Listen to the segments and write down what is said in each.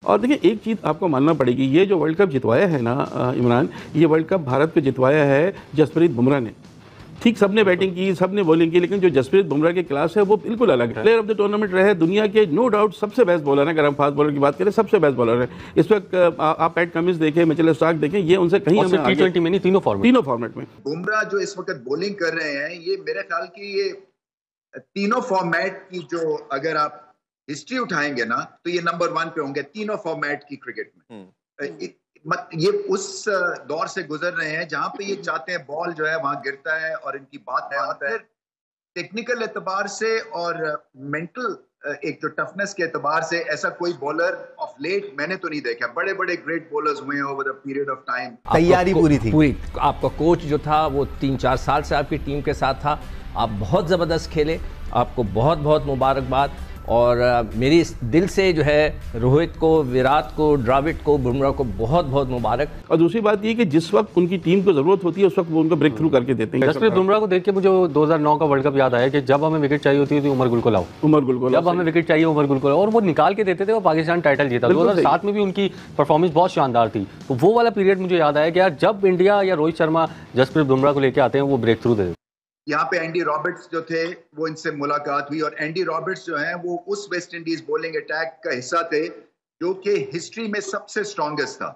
और देखिए एक चीज़ आपको मानना पड़ेगी, ये जो वर्ल्ड कप जितवाया है ना इमरान, ये वर्ल्ड कप भारत को जितवाया है जसप्रीत बुमराह ने। ठीक सबने बैटिंग की, सबने बॉलिंग की, लेकिन जो जसप्रीत बुमराह की क्लास है वो बिल्कुल अलग है। प्लेयर ऑफ द टूर्नामेंट रहे, दुनिया के नो डाउट सबसे बेस्ट बॉलर है। अगर हम फास्ट बॉलर की बात करें, सबसे बेस्ट बॉलर है इस वक्त। आप पैट कमिंस देखें, मिचेल स्टार्क देखें, ये उनसे कहीं हमें T20 में नहीं, तीनों फॉर्मेट में बुमराह जो इस वक्त बॉलिंग कर रहे हैं, ये मेरे ख्याल की ये तीनों फॉर्मेट की जो अगर आप हिस्ट्री उठाएंगे ना, तो ये नंबर 1 पे होंगे तीनों फॉर्मेट की क्रिकेट में। ये उस दौर से गुजर रहे हैं जहां पे ये चाहते हैं बॉल जो है वहां गिरता है और इनकी बात है, और फिर टेक्निकल एतबार से और मेंटल एक जो टफनेस के एतबार से ऐसा कोई बॉलर ऑफ लेट मैंने तो नहीं देखा। बड़े बड़े ग्रेट बॉलर्स हुए हैं over a period of time. तैयारी पूरी थी, पूरी। आपका कोच जो था वो 3-4 साल से आपकी टीम के साथ था, आप बहुत ज़बरदस्त खेले, आपको बहुत बहुत मुबारकबाद। और मेरी दिल से जो है रोहित को, विराट को, द्रविड़ को, बुमराह को बहुत बहुत मुबारक। और दूसरी बात ये कि जिस वक्त उनकी टीम को जरूरत होती है उस वक्त वो उनको ब्रेक थ्रू करके देते हैं। जसप्रीत बुमराह को देख के मुझे 2009 का वर्ल्ड कप याद आया कि जब हमें विकेट चाहिए होती थी उमर गुल को लाओ, जब हमें विकेट चाहिए उमर गुल को लाओ, और वो निकाल के देते थे, वो पाकिस्तान टाइटल जीता। 2007 में भी उनकी परफॉर्मेंस बहुत शानदार थी। तो वो वाला पीरियड मुझे याद आया कि यार जब इंडिया या रोहित शर्मा जसप्रीत बुमराह को लेके आते हैं वो ब्रेक थ्रू दे देते। यहाँ पे एंडी रॉबर्ट्स जो थे वो इनसे मुलाकात हुई, और एंडी रॉबर्ट्स जो हैं वो उस वेस्ट इंडीज बॉलिंग अटैक का हिस्सा थे जो कि हिस्ट्री में सबसे स्ट्रॉन्गेस्ट था,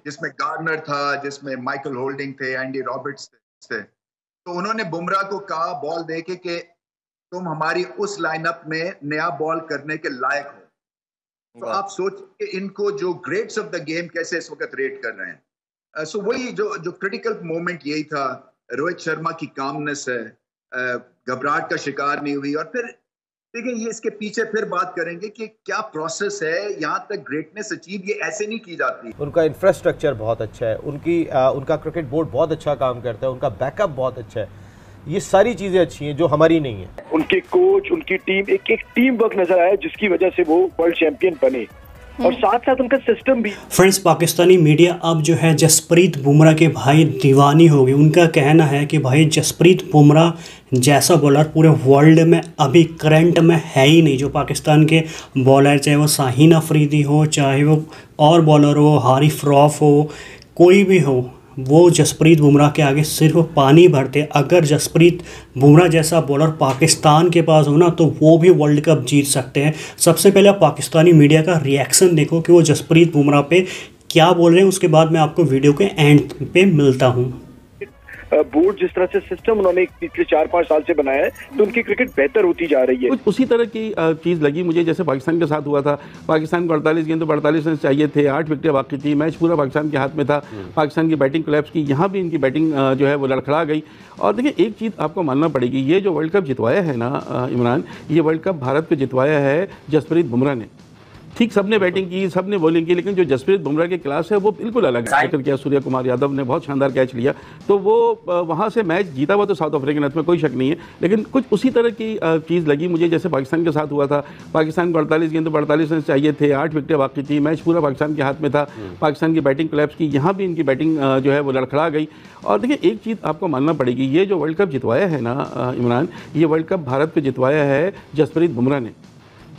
जिसमें गार्नर था, जिसमें माइकल होल्डिंग थे, एंडी रॉबर्ट्स थे। तो उन्होंने बुमराह को कहा बॉल देके कि तुम हमारी उस लाइनअप में नया बॉल करने के लायक हो। तो आप सोचिए इनको जो ग्रेट्स ऑफ द गेम कैसे इस वक्त रेट कर रहे हैं। सो वही जो क्रिटिकल मोमेंट यही था। रोहित शर्मा की कामनेस है, घबराहट का शिकार नहीं हुई। और फिर देखिए ये इसके पीछे फिर बात करेंगे कि क्या प्रोसेस है, यहाँ तक ग्रेटनेस अचीव ये ऐसे नहीं की जाती। उनका इंफ्रास्ट्रक्चर बहुत अच्छा है, उनका क्रिकेट बोर्ड बहुत अच्छा काम करता है, उनका बैकअप बहुत अच्छा है। ये सारी चीजें अच्छी हैं जो हमारी नहीं है। उनके कोच, उनकी टीम, एक टीम वर्क नजर आया जिसकी वजह से वो वर्ल्ड चैंपियन बने, और साथ साथ उनका सिस्टम भी। फ्रेंड्स, पाकिस्तानी मीडिया अब जो है जसप्रीत बुमराह के भाई दीवानी हो गई। उनका कहना है कि भाई जसप्रीत बुमराह जैसा बॉलर पूरे वर्ल्ड में अभी करंट में है ही नहीं। जो पाकिस्तान के बॉलर, चाहे वो शाहीन अफरीदी हो, चाहे वो और बॉलर हो, हारिफ रऊफ हो, कोई भी हो, वो जसप्रीत बुमराह के आगे सिर्फ पानी भरते। अगर जसप्रीत बुमराह जैसा बॉलर पाकिस्तान के पास हो ना तो वो भी वर्ल्ड कप जीत सकते हैं। सबसे पहले पाकिस्तानी मीडिया का रिएक्शन देखो कि वो जसप्रीत बुमराह पे क्या बोल रहे हैं, उसके बाद मैं आपको वीडियो के एंड पे मिलता हूँ। बोर्ड जिस तरह से सिस्टम उन्होंने पिछले 4-5 साल से बनाया है, तो उनकी क्रिकेट बेहतर होती जा रही है। कुछ उसी तरह की चीज़ लगी मुझे जैसे पाकिस्तान के साथ हुआ था। पाकिस्तान को 48 गेंद तो 48 रन चाहिए थे, 8 विकेटें बाकी थी, मैच पूरा पाकिस्तान के हाथ में था। पाकिस्तान की बैटिंग कोलैप्स की, यहाँ भी इनकी बैटिंग जो है वो लड़खड़ा गई। और देखिए एक चीज़ आपको मानना पड़ेगी, ये जो वर्ल्ड कप जितवाया है ना इमरान, ये वर्ल्ड कप भारत को जितवाया है जसप्रीत बुमराह ने। ठीक सबने बैटिंग की, सबने बॉलिंग की, लेकिन जो जसप्रीत बुमराह की क्लास है वो बिल्कुल अलग है। टैकल किया, सूर्य कुमार यादव ने बहुत शानदार कैच लिया, तो वो वहाँ से मैच जीता हुआ तो साउथ अफ्रीकन में कोई शक नहीं है। लेकिन कुछ उसी तरह की चीज़ लगी मुझे जैसे पाकिस्तान के साथ हुआ था। पाकिस्तान को 48 गेंद तो 48 रन चाहिए थे, 8 विकेटें बाकी थी, मैच पूरा पाकिस्तान के हाथ में था। पाकिस्तान की बैटिंग कोलैप्स की, यहाँ भी इनकी बैटिंग जो है वो लड़खड़ा गई। और देखिए एक चीज़ आपको मानना पड़ेगी, ये जो वर्ल्ड कप जितवाया है ना इमरान, ये वर्ल्ड कप भारत को जितवाया है जसप्रीत बुमराह ने।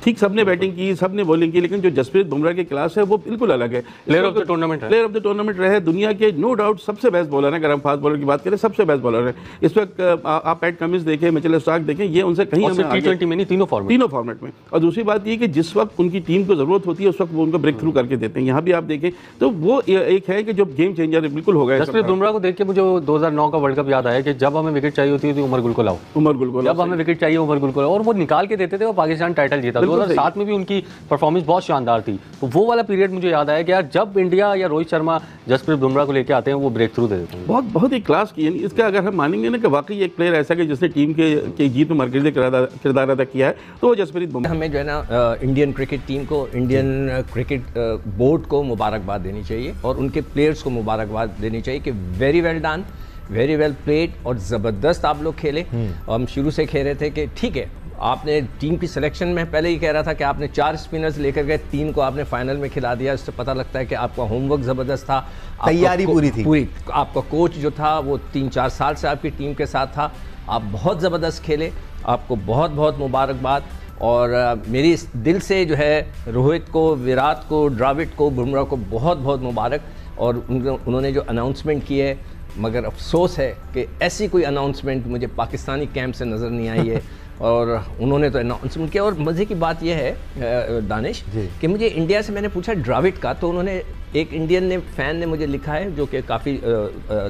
ठीक सबने बैटिंग की, सबने बॉलिंग की, लेकिन जो जसप्रीत बुमराह की क्लास है वो बिल्कुल अलग है। प्लेयर ऑफ द टूर्नामेंट रहे, दुनिया के नो डाउट सबसे बेस्ट बॉलर है। अगर हम फास्ट बॉलर की बात करें, सबसे बेस्ट बॉलर है इस वक्त। आप पैट कमिंस देखें, मिचेल स्टार्क देखें, ये उनसे कहीं हमें T20 में नहीं, तीनों फॉर्मेट में। और दूसरी बात ये कि जिस वक्त उनकी टीम को जरूरत होती है उस वक्त वो उनको ब्रेक थ्रू करके देते हैं। यहाँ भी आप देखें तो वो एक है कि जो गेम चेंजर बिल्कुल हो गया। जसप्रीत बुमराह को देख के मुझे 2009 का वर्ल्ड कप याद आया कि जब हमें विकेट चाहिए होती थी उमर गुल को लाओ, जब हमें विकेट चाहिए उमर गुल को लाओ, और वो निकाल के देते थे, वो पाकिस्तान टाइटल जीता। 2007 में भी उनकी परफॉर्मेंस बहुत शानदार थी। तो वो वाला पीरियड मुझे याद आया कि यार जब इंडिया या रोहित शर्मा जसप्रीत बुमराह को लेके आते हैं वो ब्रेक थ्रू दे देते हैं। बहुत ही क्लास की। इसका अगर हम मानेंगे ना कि वाकई एक प्लेयर ऐसा कि जिसने टीम के जीत में मरकज़ी किरदार अदा किया है, तो वो जसप्रीत बुमराह। हमें जो है ना इंडियन क्रिकेट टीम को, इंडियन क्रिकेट बोर्ड को मुबारकबाद देनी चाहिए, और उनके प्लेयर्स को मुबारकबाद देनी चाहिए कि very well done, very well played, और ज़बरदस्त आप लोग खेले। हम शुरू से कह रहे थे कि ठीक है, आपने टीम की सिलेक्शन में पहले ही कह रहा था कि आपने 4 स्पिनर्स लेकर गए, 3 को आपने फाइनल में खिला दिया। इससे पता लगता है कि आपका होमवर्क ज़बरदस्त था, तैयारी पूरी थी। आपका कोच जो था वो 3-4 साल से आपकी टीम के साथ था, आप बहुत ज़बरदस्त खेले, आपको बहुत बहुत मुबारकबाद। और मेरी दिल से जो है रोहित को, विराट को, द्रविड़ को, बुमराह को बहुत बहुत मुबारक। और उन्होंने जो अनाउंसमेंट की है, मगर अफसोस है कि ऐसी कोई अनाउंसमेंट मुझे पाकिस्तानी कैंप से नज़र नहीं आई है। और उन्होंने तो अनाउंसमेंट किया। और मज़े की बात यह है दानिश कि मुझे इंडिया से मैंने पूछा द्रविड़ का, तो उन्होंने एक इंडियन फ़ैन ने मुझे लिखा है जो कि काफ़ी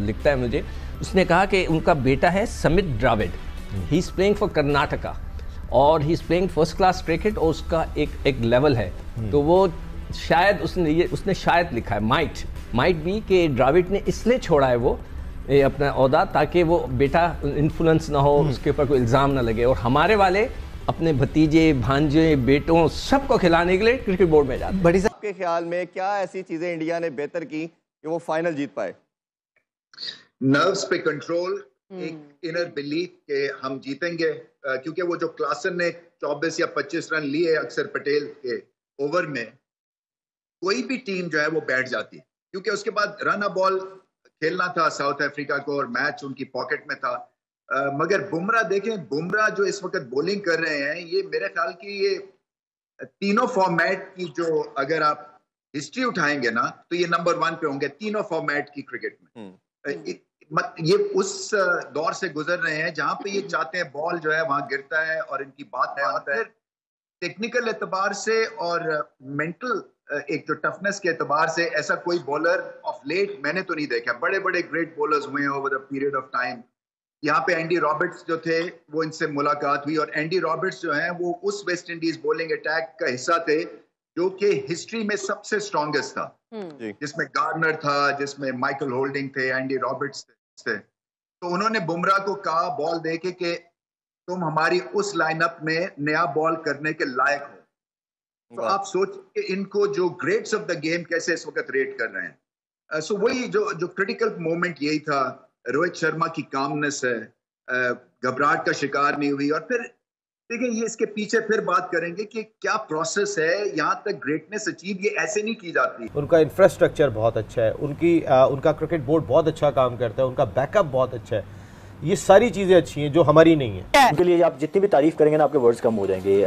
लिखता है मुझे, उसने कहा कि उनका बेटा है Samit Dravid, he is playing for Karnataka और he is playing first class cricket और उसका एक लेवल है। तो वो शायद उसने शायद लिखा है माइट भी कि द्रविड़ ने इसलिए छोड़ा है वो अपना ओहदा ताकि वो बेटा इन्फ्लुएंस ना हो, उसके ऊपर कोई इल्ज़ाम ना लगे। और हमारे वाले अपने भतीजे, भांजे, बेटों सबको खिलाने के लिए क्रिकेट बोर्ड में जाते हैं। बड़ी साहब के ख्याल में क्या ऐसी चीज़ें इंडिया ने बेहतर की कि वो फाइनल जीत पाए? नर्व्स पे कंट्रोल, एक इनर बिलीफ कि हम जीतेंगे, क्योंकि वो जो क्लासन ने 24 या 25 रन लिए अक्षर पटेल के ओवर में, कोई भी टीम जो है वो बैठ जाती है, क्योंकि उसके बाद रन अ बॉल खेलना था साउथ अफ्रीका को और मैच उनकी पॉकेट में था। मगर बुमराह देखें, बुमराह जो इस वक्त बॉलिंग कर रहे हैं, ये मेरे ख्याल की ये तीनों फॉर्मेट की जो अगर आप हिस्ट्री उठाएंगे ना तो ये नंबर 1 पे होंगे तीनों फॉर्मेट की क्रिकेट में। ये उस दौर से गुजर रहे हैं जहां पे ये चाहते हैं बॉल जो है वहां गिरता है और इनकी बात मानता है। टेक्निकल एतबार से और मेंटल एक जो टफनेस के एतबार से ऐसा कोई बॉलर ऑफ लेट मैंने तो नहीं देखा। बड़े बड़े ग्रेट बॉलर्स हुए हैं over the period of time. यहाँ पे एंडी रॉबर्ट्स जो थे वो इनसे मुलाकात हुई, और एंडी रॉबर्ट्स जो हैं वो उस वेस्ट इंडीज बॉलिंग अटैक का हिस्सा थे जो कि हिस्ट्री में सबसे स्ट्रॉन्गेस्ट था, जिसमें गार्नर था, जिसमें माइकल होल्डिंग थे, एंडी रॉबर्ट्स थे। तो उन्होंने बुमराह को कहा बॉल देके कि तुम हमारी उस लाइनअप में नया बॉल करने के लायक हो। तो आप सोचिए इनको जो ग्रेट्स ऑफ द गेम कैसे इस वक्त रेट कर रहे हैं। सो वही जो क्रिटिकल मोमेंट यही था। रोहित शर्मा की कामनेस है, घबराहट का शिकार नहीं हुई। और फिर देखिए ये इसके पीछे फिर बात करेंगे कि क्या प्रोसेस है, यहाँ तक ग्रेटनेस अचीव ये ऐसे नहीं की जाती। उनका इंफ्रास्ट्रक्चर बहुत अच्छा है, उनका क्रिकेट बोर्ड बहुत अच्छा काम करता है, उनका बैकअप बहुत अच्छा है। ये सारी चीज़ें अच्छी हैं जो हमारी नहीं है। उनके लिए आप जितनी भी तारीफ करेंगे ना आपके वर्ड्स कम हो जाएंगे।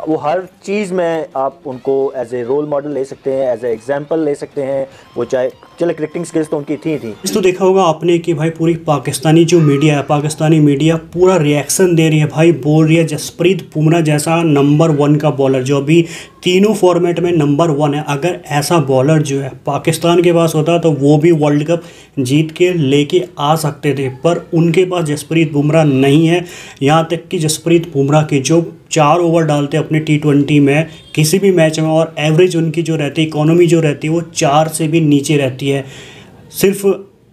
वो हर चीज़ में आप उनको एज ए रोल मॉडल ले सकते हैं, एज ए एग्जाम्पल ले सकते हैं। वो चाहे चलो क्रिकेटिंग स्किल्स तो उनकी थी। तो देखा होगा आपने कि भाई पूरी पाकिस्तानी जो मीडिया है, पाकिस्तानी मीडिया पूरा रिएक्शन दे रही है भाई, बोल रही है जसप्रीत बुमराह जैसा नंबर 1 का बॉलर जो अभी तीनों फॉर्मेट में नंबर 1 है, अगर ऐसा बॉलर जो है पाकिस्तान के पास होता तो वो भी वर्ल्ड कप जीत के लेके आ सकते थे। पर उनके पास जसप्रीत बुमराह नहीं है। यहाँ तक कि जसप्रीत बुमराह के जो 4 ओवर डालते हैं अपने T20 में किसी भी मैच में, और एवरेज उनकी जो रहती है, इकोनॉमी जो रहती है वो 4 से भी नीचे रहती है। सिर्फ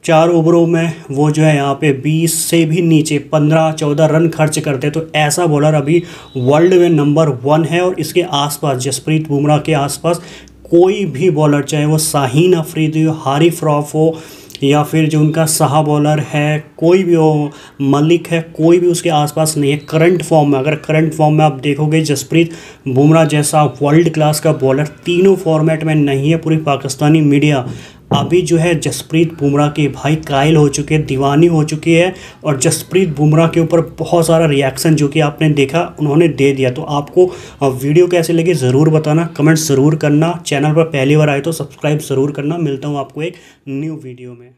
4 ओवरों में वो जो है यहाँ पे 20 से भी नीचे 15-14 रन खर्च करते हैं। तो ऐसा बॉलर अभी वर्ल्ड में नंबर 1 है। और इसके आसपास जसप्रीत बुमराह के आसपास कोई भी बॉलर, चाहे वो शाहीन अफरीदी हो, हारिस रऊफ हो, या फिर जो उनका सहा बॉलर है कोई भी हो, मलिक है, कोई भी उसके आसपास नहीं है करंट फॉर्म में। अगर करंट फॉर्म में आप देखोगे जसप्रीत बुमराह जैसा वर्ल्ड क्लास का बॉलर तीनों फॉर्मेट में नहीं है। पूरी पाकिस्तानी मीडिया अभी जो है जसप्रीत बुमराह के भाई कायल हो चुके हैं, दीवानी हो चुकी है। और जसप्रीत बुमराह के ऊपर बहुत सारा रिएक्शन जो कि आपने देखा उन्होंने दे दिया। तो आपको वीडियो कैसे लगी ज़रूर बताना, कमेंट ज़रूर करना। चैनल पर पहली बार आए तो सब्सक्राइब ज़रूर करना। मिलता हूँ आपको एक न्यू वीडियो में।